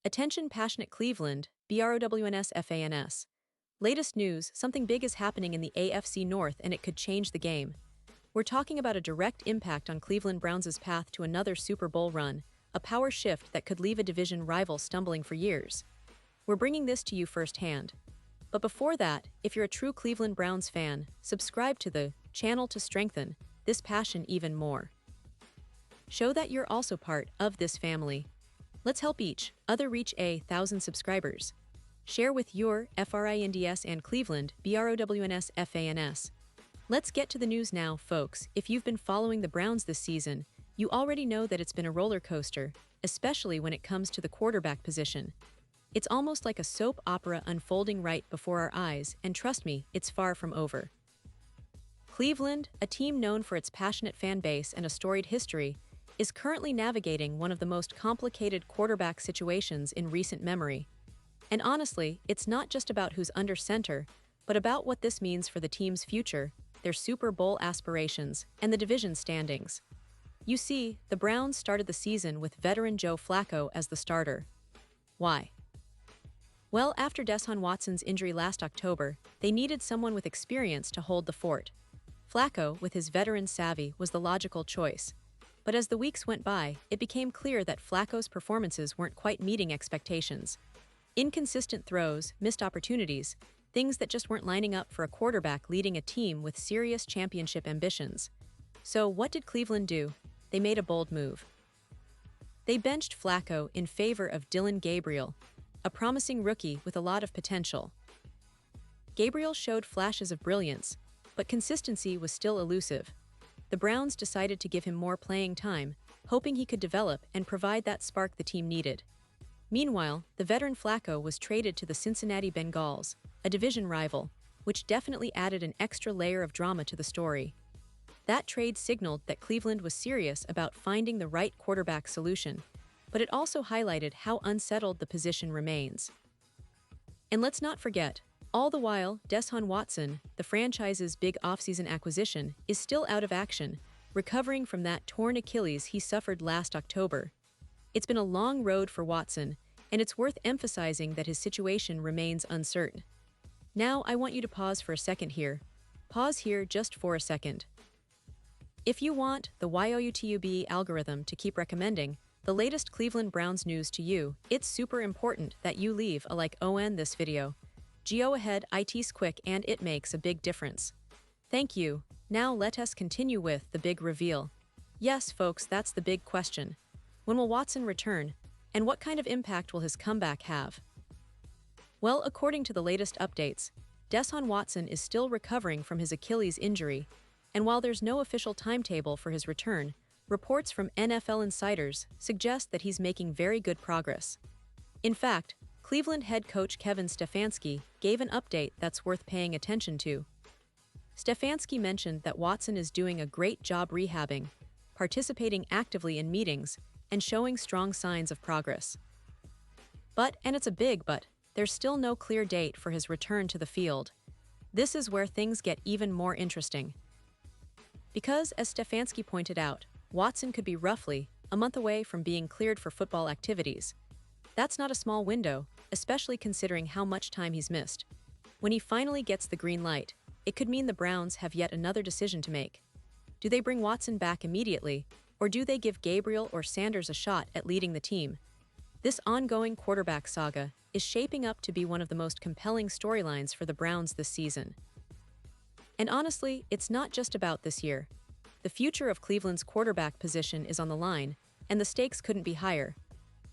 Attention passionate Cleveland, BROWNS FANS. Latest news, something big is happening in the AFC North and it could change the game. We're talking about a direct impact on Cleveland Browns' path to another Super Bowl run, a power shift that could leave a division rival stumbling for years. We're bringing this to you firsthand. But before that, if you're a true Cleveland Browns fan, subscribe to the channel to strengthen this passion even more. Show that you're also part of this family. Let's help each other reach 1,000 subscribers. Share with your FRINDS and Cleveland BROWNS FANS. Let's get to the news now, folks. If you've been following the Browns this season, you already know that it's been a roller coaster, especially when it comes to the quarterback position. It's almost like a soap opera unfolding right before our eyes, and trust me, it's far from over. Cleveland, a team known for its passionate fan base and a storied history, is currently navigating one of the most complicated quarterback situations in recent memory. And honestly, it's not just about who's under center, but about what this means for the team's future, their Super Bowl aspirations, and the division standings. You see, the Browns started the season with veteran Joe Flacco as the starter. Why? Well, after Deshaun Watson's injury last October, they needed someone with experience to hold the fort. Flacco, with his veteran savvy, was the logical choice. But as the weeks went by, it became clear that Flacco's performances weren't quite meeting expectations. Inconsistent throws, missed opportunities, things that just weren't lining up for a quarterback leading a team with serious championship ambitions. So what did Cleveland do? They made a bold move. They benched Flacco in favor of Dillon Gabriel, a promising rookie with a lot of potential. Gabriel showed flashes of brilliance, but consistency was still elusive. The Browns decided to give him more playing time, hoping he could develop and provide that spark the team needed. Meanwhile, the veteran Flacco was traded to the Cincinnati Bengals, a division rival, which definitely added an extra layer of drama to the story. That trade signaled that Cleveland was serious about finding the right quarterback solution, but it also highlighted how unsettled the position remains. And let's not forget, all the while, Deshaun Watson, the franchise's big offseason acquisition, is still out of action, recovering from that torn Achilles he suffered last October. It's been a long road for Watson, and it's worth emphasizing that his situation remains uncertain. Now, I want you to pause for a second here. Pause here just for a second. If you want the YOUTUB algorithm to keep recommending the latest Cleveland Browns news to you, it's super important that you leave a like on this video. Go ahead, it's quick and it makes a big difference. Thank you. Now let us continue with the big reveal. Yes, folks, that's the big question. When will Watson return, and what kind of impact will his comeback have? Well, according to the latest updates, Deshaun Watson is still recovering from his Achilles injury, and while there's no official timetable for his return, reports from NFL insiders suggest that he's making very good progress. In fact, Cleveland head coach Kevin Stefanski gave an update that's worth paying attention to. Stefanski mentioned that Watson is doing a great job rehabbing, participating actively in meetings, and showing strong signs of progress. But, and it's a big but, there's still no clear date for his return to the field. This is where things get even more interesting. Because, as Stefanski pointed out, Watson could be roughly a month away from being cleared for football activities. That's not a small window, especially considering how much time he's missed. When he finally gets the green light, it could mean the Browns have yet another decision to make. Do they bring Watson back immediately, or do they give Gabriel or Sanders a shot at leading the team? This ongoing quarterback saga is shaping up to be one of the most compelling storylines for the Browns this season. And honestly, it's not just about this year. The future of Cleveland's quarterback position is on the line, and the stakes couldn't be higher.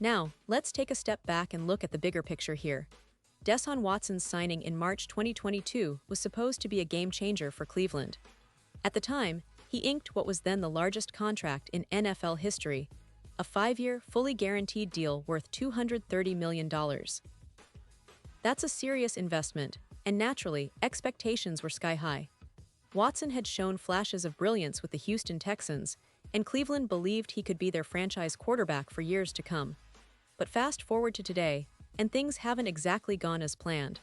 Now, let's take a step back and look at the bigger picture here. Deshaun Watson's signing in March 2022 was supposed to be a game-changer for Cleveland. At the time, he inked what was then the largest contract in NFL history, a 5-year, fully guaranteed deal worth $230 million. That's a serious investment, and naturally, expectations were sky-high. Watson had shown flashes of brilliance with the Houston Texans, and Cleveland believed he could be their franchise quarterback for years to come. But fast forward to today, and things haven't exactly gone as planned.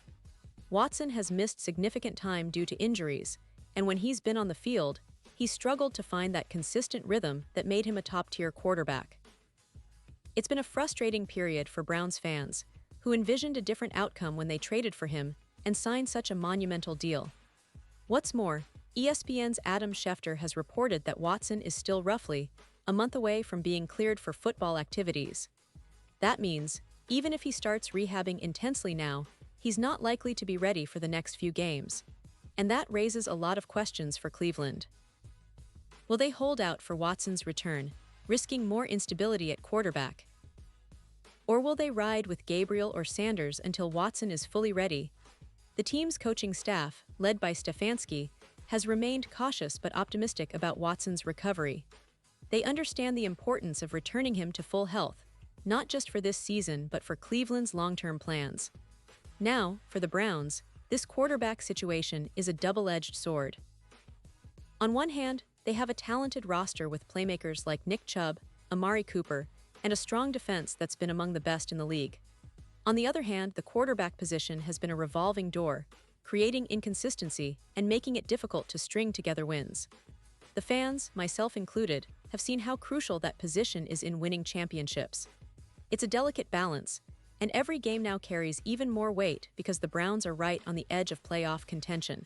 Watson has missed significant time due to injuries, and when he's been on the field, he struggled to find that consistent rhythm that made him a top-tier quarterback. It's been a frustrating period for Browns fans, who envisioned a different outcome when they traded for him and signed such a monumental deal. What's more, ESPN's Adam Schefter has reported that Watson is still roughly a month away from being cleared for football activities. That means, even if he starts rehabbing intensely now, he's not likely to be ready for the next few games. And that raises a lot of questions for Cleveland. Will they hold out for Watson's return, risking more instability at quarterback? Or will they ride with Gabriel or Sanders until Watson is fully ready? The team's coaching staff, led by Stefanski, has remained cautious but optimistic about Watson's recovery. They understand the importance of returning him to full health, not just for this season but for Cleveland's long-term plans. Now, for the Browns, this quarterback situation is a double-edged sword. On one hand, they have a talented roster with playmakers like Nick Chubb, Amari Cooper, and a strong defense that's been among the best in the league. On the other hand, the quarterback position has been a revolving door, creating inconsistency and making it difficult to string together wins. The fans, myself included, have seen how crucial that position is in winning championships. It's a delicate balance, and every game now carries even more weight because the Browns are right on the edge of playoff contention.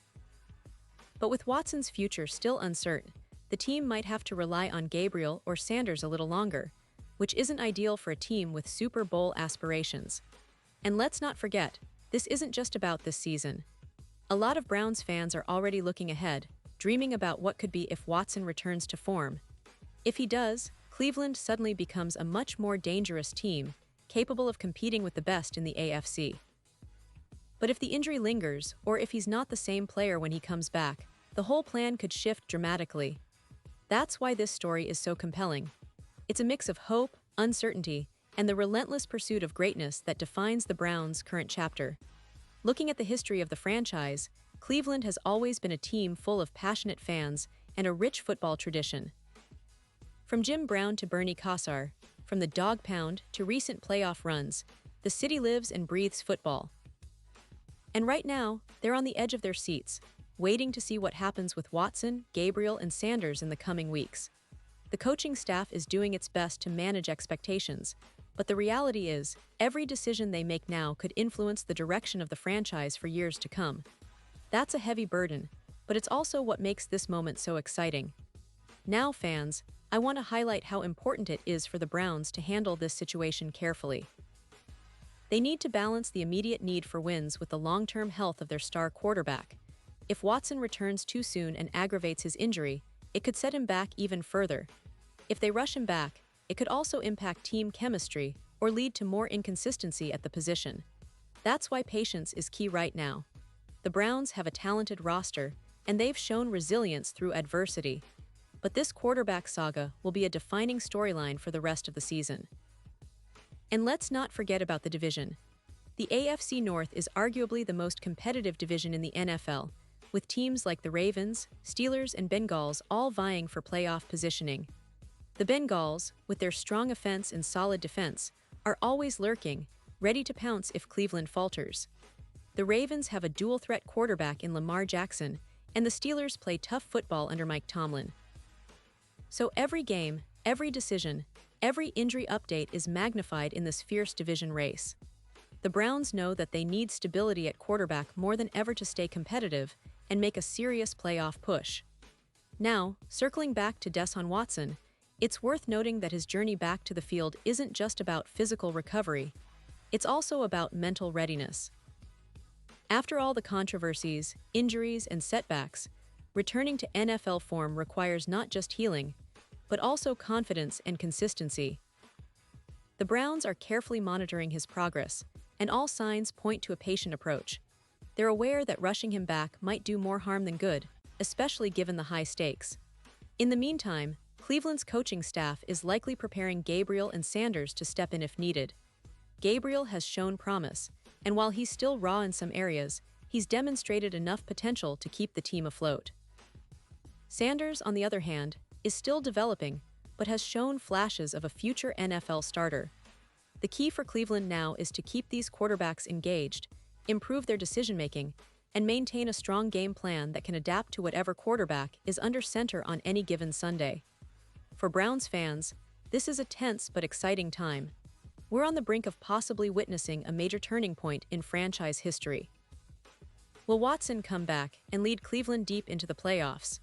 But with Watson's future still uncertain, the team might have to rely on Gabriel or Sanders a little longer, which isn't ideal for a team with Super Bowl aspirations. And let's not forget, this isn't just about this season. A lot of Browns fans are already looking ahead, dreaming about what could be if Watson returns to form. If he does, Cleveland suddenly becomes a much more dangerous team, capable of competing with the best in the AFC. But if the injury lingers, or if he's not the same player when he comes back, the whole plan could shift dramatically. That's why this story is so compelling. It's a mix of hope, uncertainty, and the relentless pursuit of greatness that defines the Browns' current chapter. Looking at the history of the franchise, Cleveland has always been a team full of passionate fans and a rich football tradition. From Jim Brown to Bernie Kosar, from the Dog Pound to recent playoff runs, the city lives and breathes football. And right now, they're on the edge of their seats, waiting to see what happens with Watson, Gabriel, and Sanders in the coming weeks. The coaching staff is doing its best to manage expectations, but the reality is, every decision they make now could influence the direction of the franchise for years to come. That's a heavy burden, but it's also what makes this moment so exciting. Now, fans, I want to highlight how important it is for the Browns to handle this situation carefully. They need to balance the immediate need for wins with the long-term health of their star quarterback. If Watson returns too soon and aggravates his injury, it could set him back even further. If they rush him back, it could also impact team chemistry or lead to more inconsistency at the position. That's why patience is key right now. The Browns have a talented roster, and they've shown resilience through adversity. But this quarterback saga will be a defining storyline for the rest of the season. And let's not forget about the division. The AFC North is arguably the most competitive division in the NFL, with teams like the Ravens, Steelers, and Bengals all vying for playoff positioning. The Bengals, with their strong offense and solid defense, are always lurking, ready to pounce if Cleveland falters. The Ravens have a dual-threat quarterback in Lamar Jackson, and the Steelers play tough football under Mike Tomlin. So every game, every decision, every injury update is magnified in this fierce division race. The Browns know that they need stability at quarterback more than ever to stay competitive and make a serious playoff push. Now, circling back to Deshaun Watson, it's worth noting that his journey back to the field isn't just about physical recovery, it's also about mental readiness. After all the controversies, injuries, and setbacks, returning to NFL form requires not just healing, but also confidence and consistency. The Browns are carefully monitoring his progress, and all signs point to a patient approach. They're aware that rushing him back might do more harm than good, especially given the high stakes. In the meantime, Cleveland's coaching staff is likely preparing Gabriel and Sanders to step in if needed. Gabriel has shown promise, and while he's still raw in some areas, he's demonstrated enough potential to keep the team afloat. Sanders, on the other hand, is still developing, but has shown flashes of a future NFL starter. The key for Cleveland now is to keep these quarterbacks engaged, improve their decision-making, and maintain a strong game plan that can adapt to whatever quarterback is under center on any given Sunday. For Browns fans, this is a tense but exciting time. We're on the brink of possibly witnessing a major turning point in franchise history. Will Watson come back and lead Cleveland deep into the playoffs?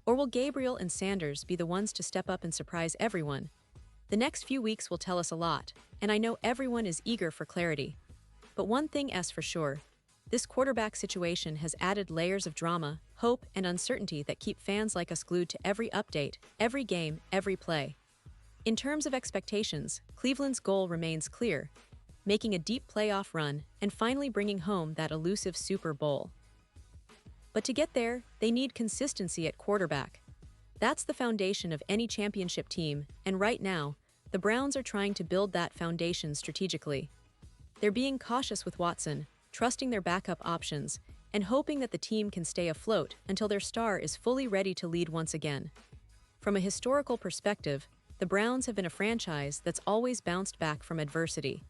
Or will Gabriel and Sanders be the ones to step up and surprise everyone? The next few weeks will tell us a lot, and I know everyone is eager for clarity. But one thing is for sure, this quarterback situation has added layers of drama, hope, and uncertainty that keep fans like us glued to every update, every game, every play. In terms of expectations, Cleveland's goal remains clear: making a deep playoff run and finally bringing home that elusive Super Bowl. But to get there, they need consistency at quarterback. That's the foundation of any championship team, and right now, the Browns are trying to build that foundation strategically. They're being cautious with Watson, trusting their backup options, and hoping that the team can stay afloat until their star is fully ready to lead once again. From a historical perspective, the Browns have been a franchise that's always bounced back from adversity.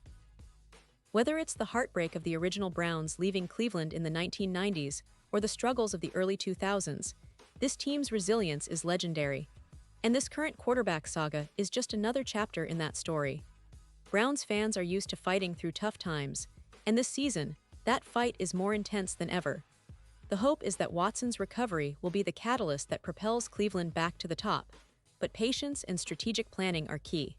Whether it's the heartbreak of the original Browns leaving Cleveland in the 1990s or the struggles of the early 2000s, this team's resilience is legendary. And this current quarterback saga is just another chapter in that story. Browns fans are used to fighting through tough times, and this season, that fight is more intense than ever. The hope is that Watson's recovery will be the catalyst that propels Cleveland back to the top, but patience and strategic planning are key.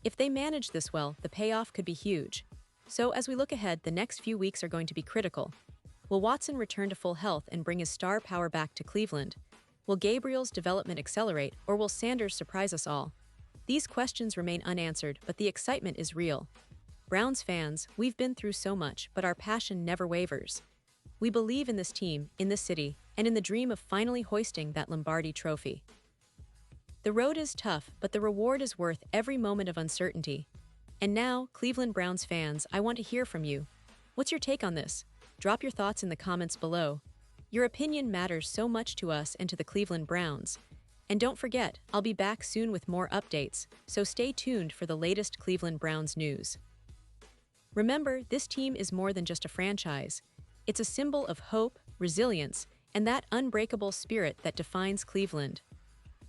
If they manage this well, the payoff could be huge. So as we look ahead, the next few weeks are going to be critical. Will Watson return to full health and bring his star power back to Cleveland? Will Gabriel's development accelerate, or will Sanders surprise us all? These questions remain unanswered, but the excitement is real. Browns fans, we've been through so much, but our passion never wavers. We believe in this team, in this city, and in the dream of finally hoisting that Lombardi trophy. The road is tough, but the reward is worth every moment of uncertainty. And now, Cleveland Browns fans, I want to hear from you. What's your take on this? Drop your thoughts in the comments below. Your opinion matters so much to us and to the Cleveland Browns. And don't forget, I'll be back soon with more updates, so stay tuned for the latest Cleveland Browns news. Remember, this team is more than just a franchise. It's a symbol of hope, resilience, and that unbreakable spirit that defines Cleveland.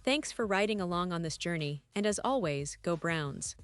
Thanks for riding along on this journey, and as always, go Browns.